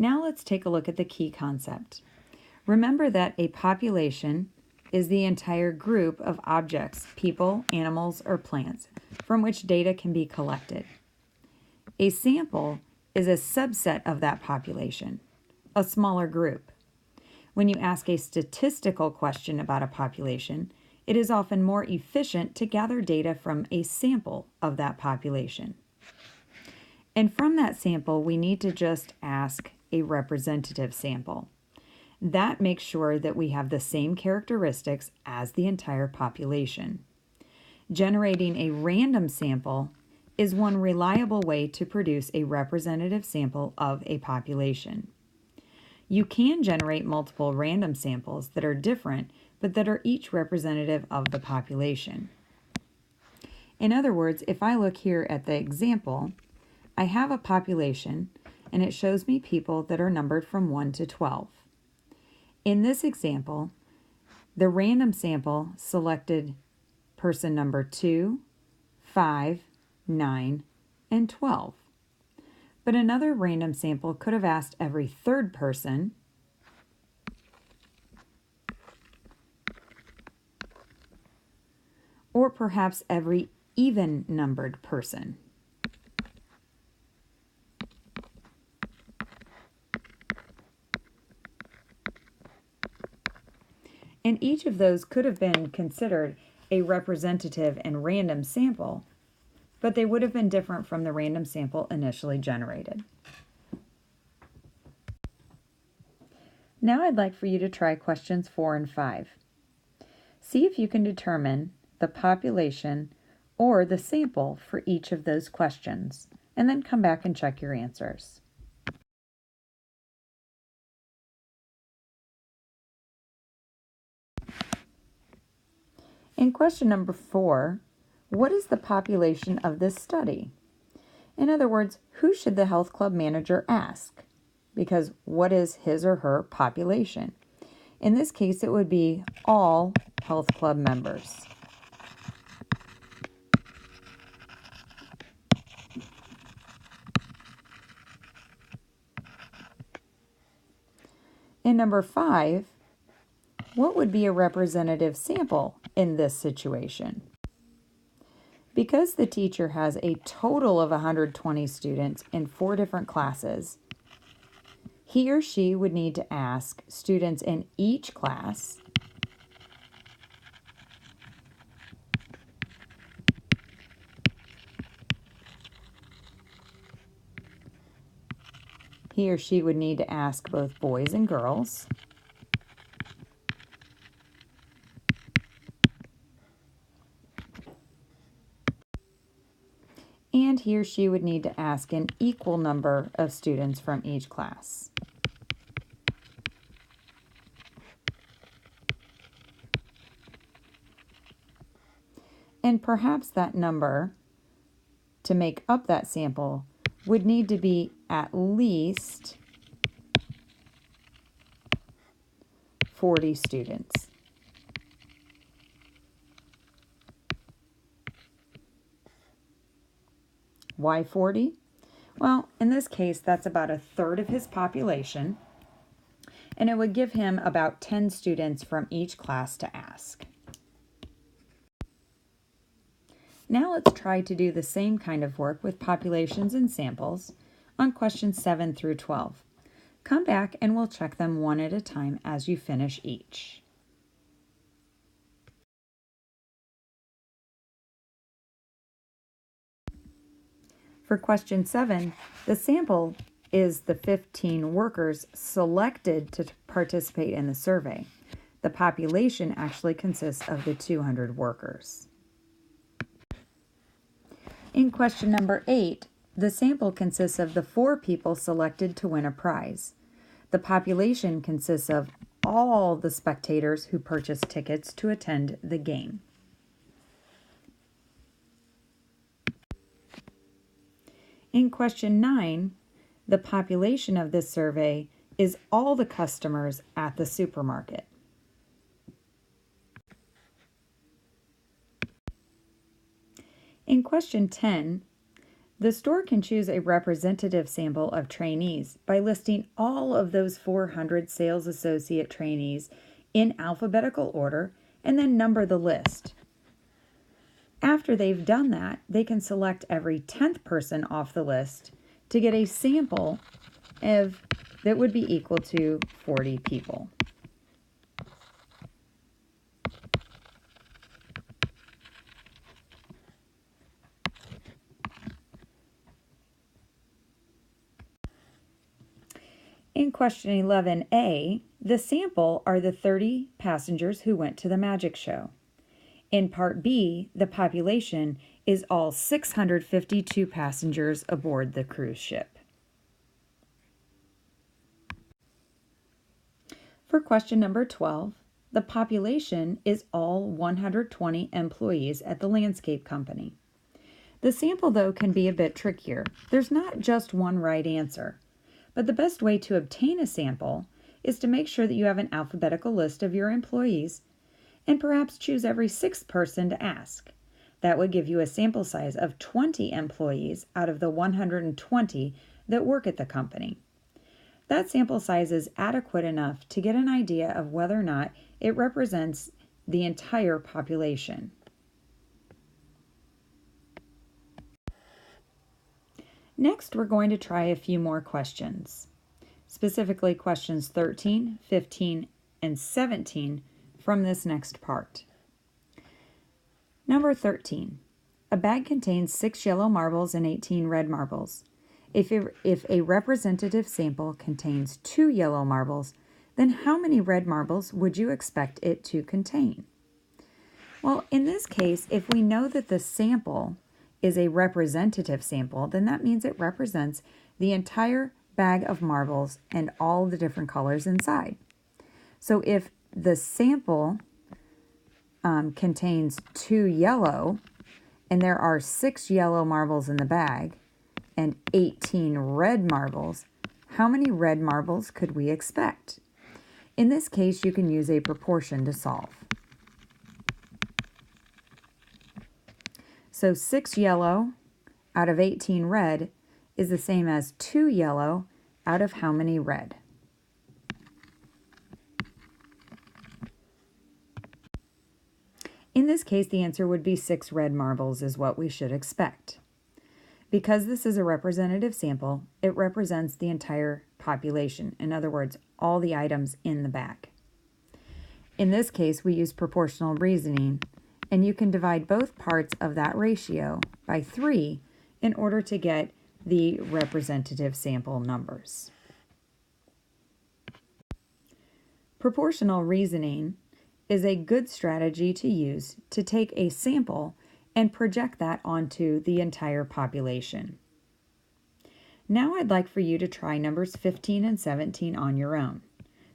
Now let's take a look at the key concept. Remember that a population is the entire group of objects, people, animals, or plants, from which data can be collected. A sample is a subset of that population, a smaller group. When you ask a statistical question about a population, it is often more efficient to gather data from a sample of that population. And from that sample, we need to just ask a representative sample. That makes sure that we have the same characteristics as the entire population. Generating a random sample is one reliable way to produce a representative sample of a population. You can generate multiple random samples that are different, but that are each representative of the population. In other words, if I look here at the example, I have a population and it shows me people that are numbered from 1 to 12. In this example, the random sample selected person number 2, 5, 9, and 12. But another random sample could have asked every third person, or perhaps every even-numbered person. And each of those could have been considered a representative and random sample, but they would have been different from the random sample initially generated. Now I'd like for you to try questions 4 and 5. See if you can determine the population or the sample for each of those questions, and then come back and check your answers. In question number 4, what is the population of this study? In other words, who should the health club manager ask? Because what is his or her population? In this case, it would be all health club members. In number 5, what would be a representative sample in this situation? Because the teacher has a total of 120 students in 4 different classes, he or she would need to ask students in each class both boys and girls, and he or she would need to ask an equal number of students from each class. And perhaps that number, to make up that sample, would need to be at least 40 students. Why 40? Well, in this case, that's about a third of his population, and it would give him about 10 students from each class to ask. Now let's try to do the same kind of work with populations and samples on questions 7 through 12. Come back and we'll check them one at a time as you finish each. For question 7, the sample is the 15 workers selected to participate in the survey. The population actually consists of the 200 workers. In question number 8, the sample consists of the 4 people selected to win a prize. The population consists of all the spectators who purchased tickets to attend the game. In question 9, the population of this survey is all the customers at the supermarket. In question 10, The store can choose a representative sample of trainees by listing all of those 400 sales associate trainees in alphabetical order and then number the list. After they've done that, they can select every 10th person off the list to get a sample that would be equal to 40 people. In question 11A, the sample are the 30 passengers who went to the magic show. In part B, the population is all 652 passengers aboard the cruise ship. For question number 12, the population is all 120 employees at the landscape company. The sample, though, can be a bit trickier. There's not just one right answer, but the best way to obtain a sample is to make sure that you have an alphabetical list of your employees and perhaps choose every 6th person to ask. That would give you a sample size of 20 employees out of the 120 that work at the company. That sample size is adequate enough to get an idea of whether or not it represents the entire population. Next, we're going to try a few more questions, specifically questions 13, 15, and 17 from this next part. Number 13. A bag contains 6 yellow marbles and 18 red marbles. If a representative sample contains 2 yellow marbles, then how many red marbles would you expect it to contain? Well, in this case, if we know that the sample is a representative sample, then that means it represents the entire bag of marbles and all the different colors inside. So if the sample contains 2 yellow and there are 6 yellow marbles in the bag and 18 red marbles, how many red marbles could we expect? In this case, you can use a proportion to solve. So 6 yellow out of 18 red is the same as 2 yellow out of how many red? In this case, the answer would be 6 red marbles is what we should expect. Because this is a representative sample, it represents the entire population. In other words, all the items in the bag. In this case, we use proportional reasoning, and you can divide both parts of that ratio by 3 in order to get the representative sample numbers. Proportional reasoning is a good strategy to use to take a sample and project that onto the entire population. Now I'd like for you to try numbers 15 and 17 on your own.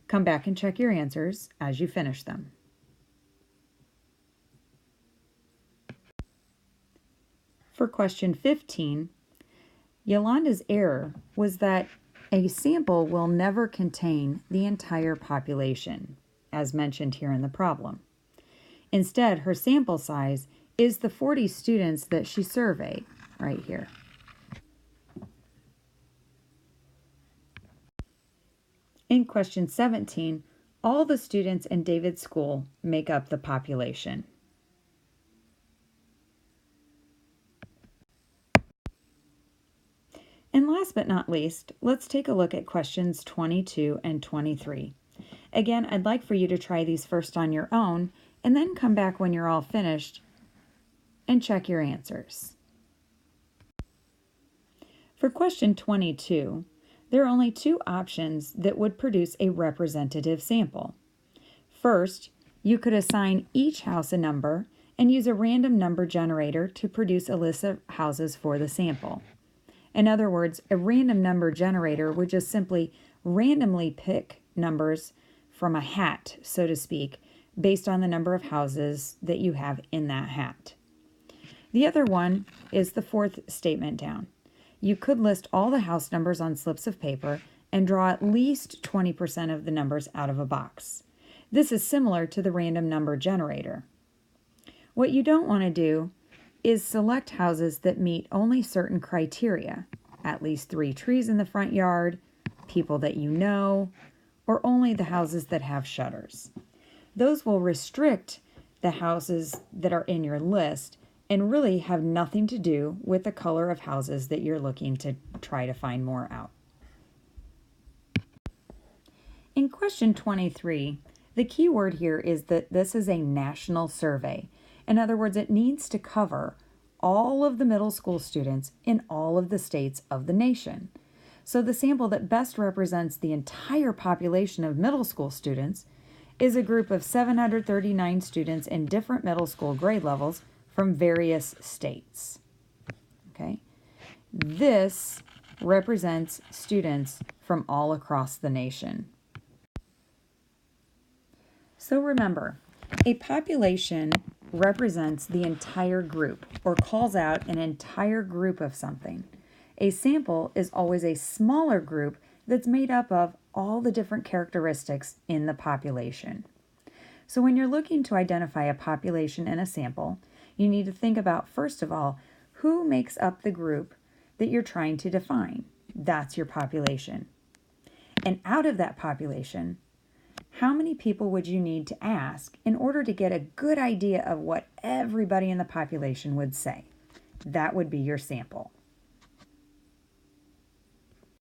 Come back and check your answers as you finish them. For question 15, Yolanda's error was that a sample will never contain the entire population, as mentioned here in the problem. Instead, her sample size is the 40 students that she surveyed right here. In question 17, all the students in David's school make up the population. And last but not least, let's take a look at questions 22 and 23. Again, I'd like for you to try these first on your own and then come back when you're all finished and check your answers. For question 22, there are only 2 options that would produce a representative sample. First, you could assign each house a number and use a random number generator to produce a list of houses for the sample. In other words, a random number generator would just simply randomly pick numbers from a hat, so to speak, based on the number of houses that you have in that hat. The other one is the 4th statement down. You could list all the house numbers on slips of paper and draw at least 20% of the numbers out of a box. This is similar to the random number generator. What you don't want to do is select houses that meet only certain criteria, at least 3 trees in the front yard, people that you know, or only the houses that have shutters. Those will restrict the houses that are in your list and really have nothing to do with the color of houses that you're looking to try to find more out. In question 23, the key word here is that this is a national survey. In other words, it needs to cover all of the middle school students in all of the states of the nation. So the sample that best represents the entire population of middle school students is a group of 739 students in different middle school grade levels from various states. Okay? This represents students from all across the nation. So remember, a population represents the entire group or calls out an entire group of something. A sample is always a smaller group that's made up of all the different characteristics in the population. So when you're looking to identify a population in a sample, you need to think about, first of all, who makes up the group that you're trying to define. That's your population. And out of that population, how many people would you need to ask in order to get a good idea of what everybody in the population would say? That would be your sample.